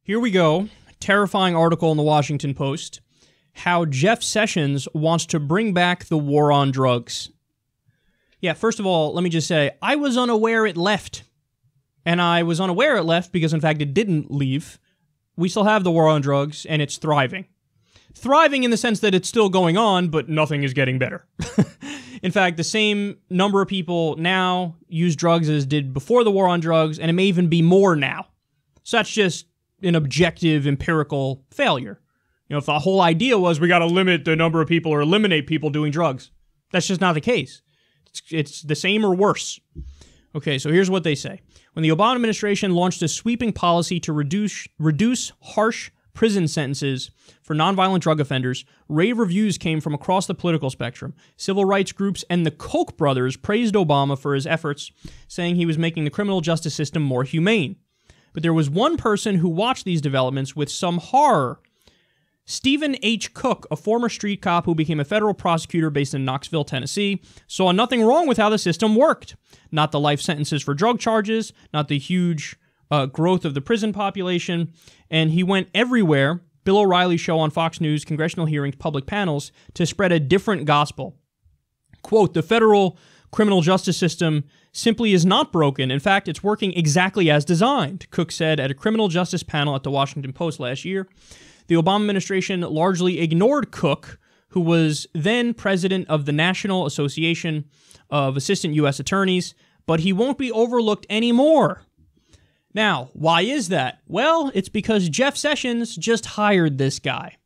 Here we go. Terrifying article in the Washington Post. How Jeff Sessions wants to bring back the war on drugs. Yeah, first of all, let me just say, I was unaware it left. And I was unaware it left because, in fact, it didn't leave. We still have the war on drugs, and it's thriving. Thriving in the sense that it's still going on, but nothing is getting better. In fact, the same number of people now use drugs as did before the war on drugs, and it may even be more now. So that's just an objective, empirical failure. You know, if the whole idea was we got to limit the number of people or eliminate people doing drugs, that's just not the case. It's the same or worse. Okay, so here's what they say. When the Obama administration launched a sweeping policy to reduce harsh prison sentences for nonviolent drug offenders, rave reviews came from across the political spectrum. Civil rights groups and the Koch brothers praised Obama for his efforts, saying he was making the criminal justice system more humane. But there was one person who watched these developments with some horror. Stephen H. Cook, a former street cop who became a federal prosecutor based in Knoxville, Tennessee, saw nothing wrong with how the system worked. Not the life sentences for drug charges, not the huge growth of the prison population, and he went everywhere, Bill O'Reilly's show on Fox News, congressional hearings, public panels, to spread a different gospel. Quote, the federal criminal justice system simply is not broken. In fact, it's working exactly as designed, Cook said at a criminal justice panel at the Washington Post last year. The Obama administration largely ignored Cook, who was then president of the National Association of Assistant U.S. Attorneys, but he won't be overlooked anymore. Now, why is that? Well, it's because Jeff Sessions just hired this guy.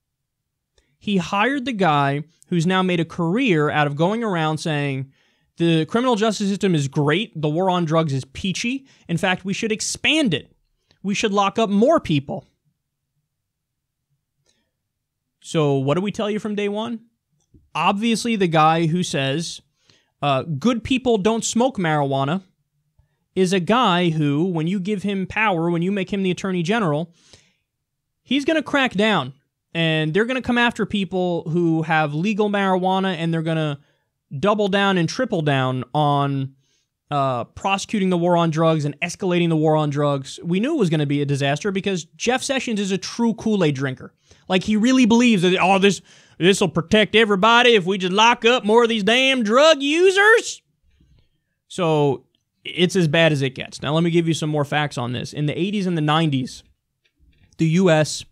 He hired the guy who's now made a career out of going around saying, the criminal justice system is great, the war on drugs is peachy. In fact, we should expand it. We should lock up more people. So what do we tell you from day one? Obviously, the guy who says, good people don't smoke marijuana is a guy who, when you give him power, when you make him the attorney general, he's going to crack down. And they're going to come after people who have legal marijuana, and they're going to double down and triple down on prosecuting the war on drugs and escalating the war on drugs. We knew it was going to be a disaster because Jeff Sessions is a true Kool-Aid drinker. Like, he really believes that, oh, this will protect everybody if we just lock up more of these damn drug users. So it's as bad as it gets. Now, let me give you some more facts on this. In the 80s and the 90s, the U.S.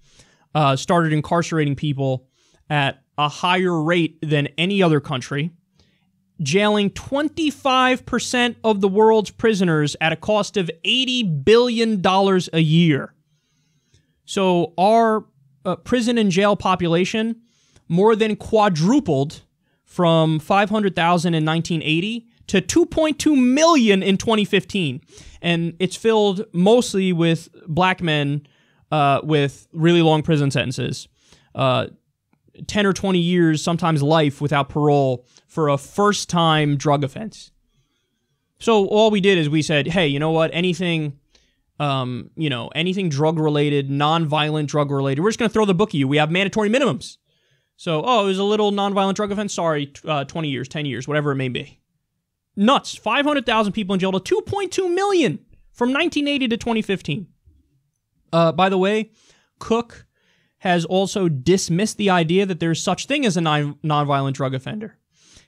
Started incarcerating people at a higher rate than any other country, jailing 25% of the world's prisoners at a cost of $80 billion a year. So our prison and jail population more than quadrupled from 500,000 in 1980 to 2.2 million in 2015. And it's filled mostly with black men with really long prison sentences. 10 or 20 years, sometimes life without parole for a first-time drug offense. So all we did is we said, hey, you know what? Anything drug-related, non-violent drug-related, we're just going to throw the book at you. We have mandatory minimums. So, it was a little non-violent drug offense. Sorry, 20 years, 10 years, whatever it may be. Nuts. 500,000 people in jail to 2.2 million from 1980 to 2015. By the way, Cook has also dismissed the idea that there's such thing as a non-violent drug offender.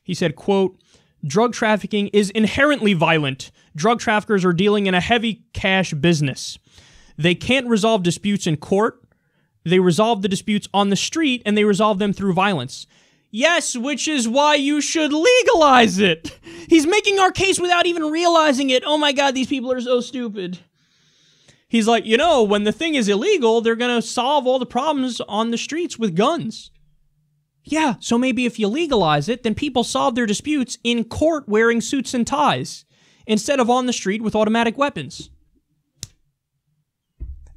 He said, quote, drug trafficking is inherently violent. Drug traffickers are dealing in a heavy cash business. They can't resolve disputes in court. They resolve the disputes on the street, and they resolve them through violence. Yes, which is why you should legalize it. He's making our case without even realizing it. Oh my God, these people are so stupid. He's like, when the thing is illegal, they're going to solve all the problems on the streets with guns. Yeah, so maybe if you legalize it, then people solve their disputes in court wearing suits and ties, instead of on the street with automatic weapons.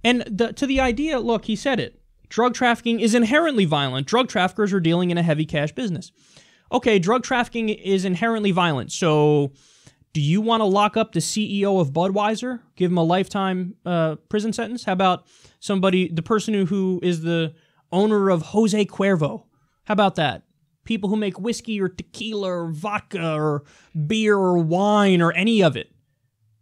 And to the idea, look, he said it. Drug trafficking is inherently violent. Drug traffickers are dealing in a heavy cash business. Okay, drug trafficking is inherently violent. So do you want to lock up the CEO of Budweiser? Give him a lifetime prison sentence? How about the person who is the owner of Jose Cuervo? How about that? People who make whiskey or tequila or vodka or beer or wine or any of it.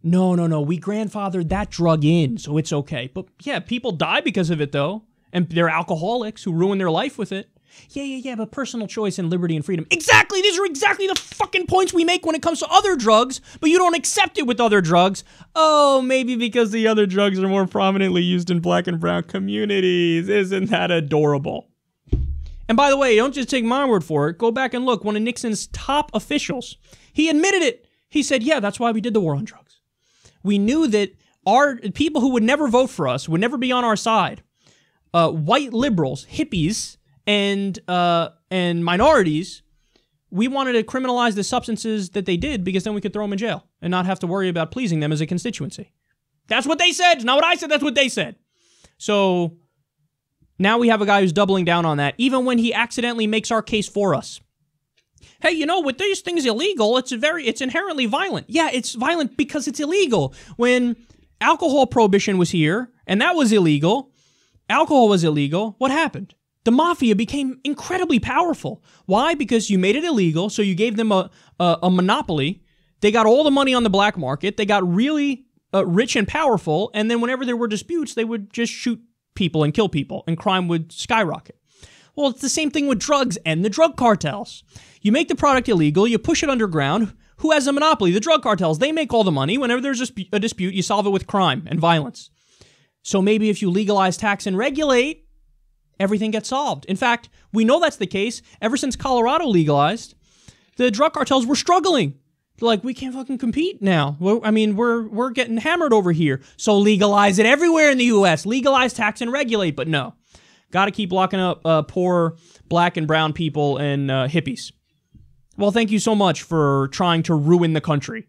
No, we grandfathered that drug in, so it's okay. But yeah, people die because of it, though. And they're alcoholics who ruin their life with it. Yeah, but personal choice and liberty and freedom. Exactly! These are exactly the fucking points we make when it comes to other drugs, but you don't accept it with other drugs. Oh, maybe because the other drugs are more prominently used in black and brown communities. Isn't that adorable? And by the way, don't just take my word for it. Go back and look. One of Nixon's top officials, he admitted it. He said, yeah, that's why we did the war on drugs. We knew that our people who would never vote for us, would never be on our side, white liberals, hippies, and minorities, we wanted to criminalize the substances that they did because then we could throw them in jail and not have to worry about pleasing them as a constituency. That's what they said. It's not what I said. That's what they said. So now we have a guy who's doubling down on that, even when he accidentally makes our case for us. Hey, you know, with these things illegal, it's inherently violent. Yeah, it's violent because it's illegal. When alcohol prohibition was here, and that was illegal, alcohol was illegal, what happened? The mafia became incredibly powerful. Why? Because you made it illegal, so you gave them a monopoly. They got all the money on the black market. They got really rich and powerful, and then whenever there were disputes, they would just shoot people and kill people, and crime would skyrocket. Well, it's the same thing with drugs and the drug cartels. You make the product illegal, you push it underground. Who has a monopoly? The drug cartels. They make all the money. Whenever there's a dispute, you solve it with crime and violence. So maybe if you legalize, tax, and regulate, everything gets solved. In fact, we know that's the case. Ever since Colorado legalized, the drug cartels were struggling. They're like, we can't fucking compete now. We're getting hammered over here. So legalize it everywhere in the U.S. Legalize, tax, and regulate. But no. Got to keep locking up poor black and brown people and hippies. Well, thank you so much for trying to ruin the country.